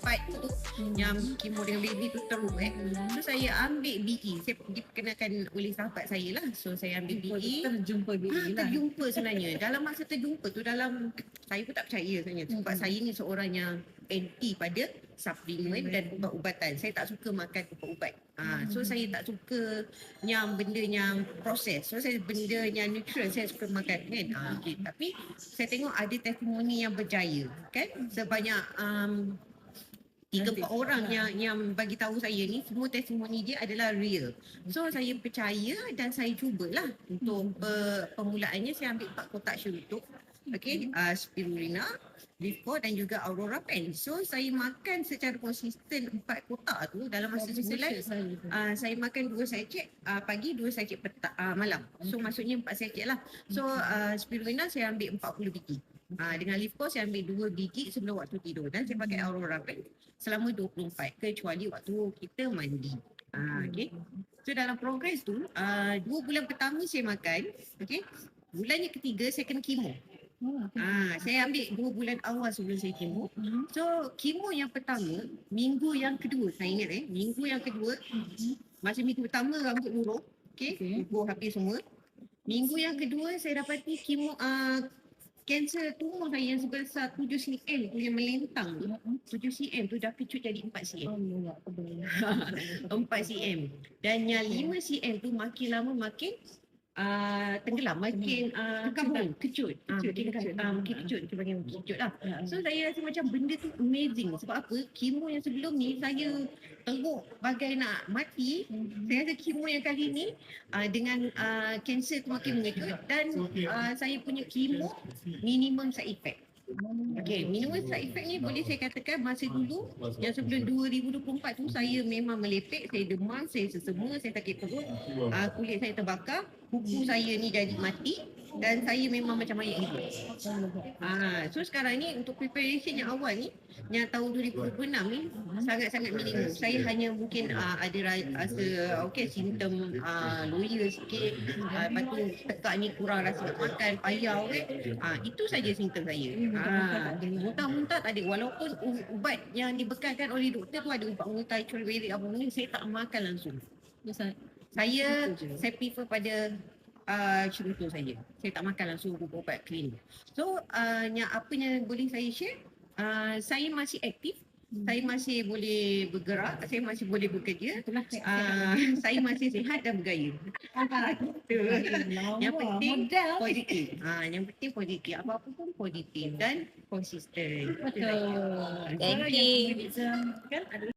part tu yang kemo dengan baby tu teruk So saya ambil BE. Saya diperkenalkan oleh sahabat saya lah. So saya ambil BE. Terjumpa BE lah. Terjumpa sebenarnya. Dalam masa terjumpa tu, saya pun tak percaya sebenarnya. Sebab saya ni seorang yang anti pada suplemen dan ubat-ubatan. Saya tak suka makan ubat-ubat. So saya tak suka yang benda yang proses. So saya benda yang natural saya suka makan kan. Okay. Tapi saya tengok ada testimoni yang berjaya kan. Sebanyak 3-4 orang yang bagi tahu saya ni, semua testimoni dia adalah real. So saya percaya dan saya cubalah untuk permulaannya saya ambil 4 kotak syurutuk. Okay, spirulina, Livco dan juga Aurora Pen. So saya makan secara konsisten 4 kotak tu dalam masa sebulan. Saya makan 2 sachet pagi, 2 sachet malam. So maksudnya 4 sachet lah. So spirulina saya ambil 40 biji. Dengan Livco saya ambil 2 biji sebelum waktu tidur dan saya pakai Aurora Pen selama 24 kecuali waktu kita mandi. Okay. So dalam progres tu 2 bulan pertama saya makan, okay. Bulan yang ketiga saya kena kemo. Saya ambil 2 bulan awal sebelum saya kemo. So kemo yang pertama, minggu yang kedua, saya ingat minggu yang kedua, masa minggu pertama rambut lurus, gugur habis semua. Minggu yang kedua saya dapati kemo kanser tumor saya yang sebesar 7 cm tu yang melintang. 7 cm tu dah kecut jadi 4 cm. 4 cm. Dan yang 5 cm tu makin lama makin tenggelam, makin kabur, kecut. Makin kecut lah. So saya rasa macam benda tu amazing. Sebab apa? Kemo yang sebelum ni saya teruk bagai nak mati. Saya rasa kemo yang kali ni dengan kanser tu makin mengejut dan saya punya kemo minimum side effect. Okay, minimum side effect ni boleh saya katakan masa dulu yang sebelum 2024 tu saya memang melepek, saya demam, saya sesama, saya sakit perut, kulit saya terbakar, kuku saya ni jadi mati dan saya memang macam mayat hidup. So sekarang ni untuk preparation yang awal ni, yang tahun 2026 ni sangat-sangat minimum. Saya hanya mungkin ada rasa simptom loya sikit, lepas tu tekak ni kurang rasa nak makan, payau itu saja simptom saya. Muntah-muntah tak ada. Walaupun ubat yang dibekalkan oleh doktor tu ada ubat muntah, choliberik apa ni, saya tak makan langsung. Saya prefer pada cerutu saja. Saya tak makan langsung ubat clean. So apa yang boleh saya share, saya masih aktif. Saya masih boleh bergerak, saya masih boleh bekerja, saya masih sihat dan bergaya. Yang penting positif. Yang penting positif. Apa-apa pun positif dan konsisten. Betul. Thank you. Kan ada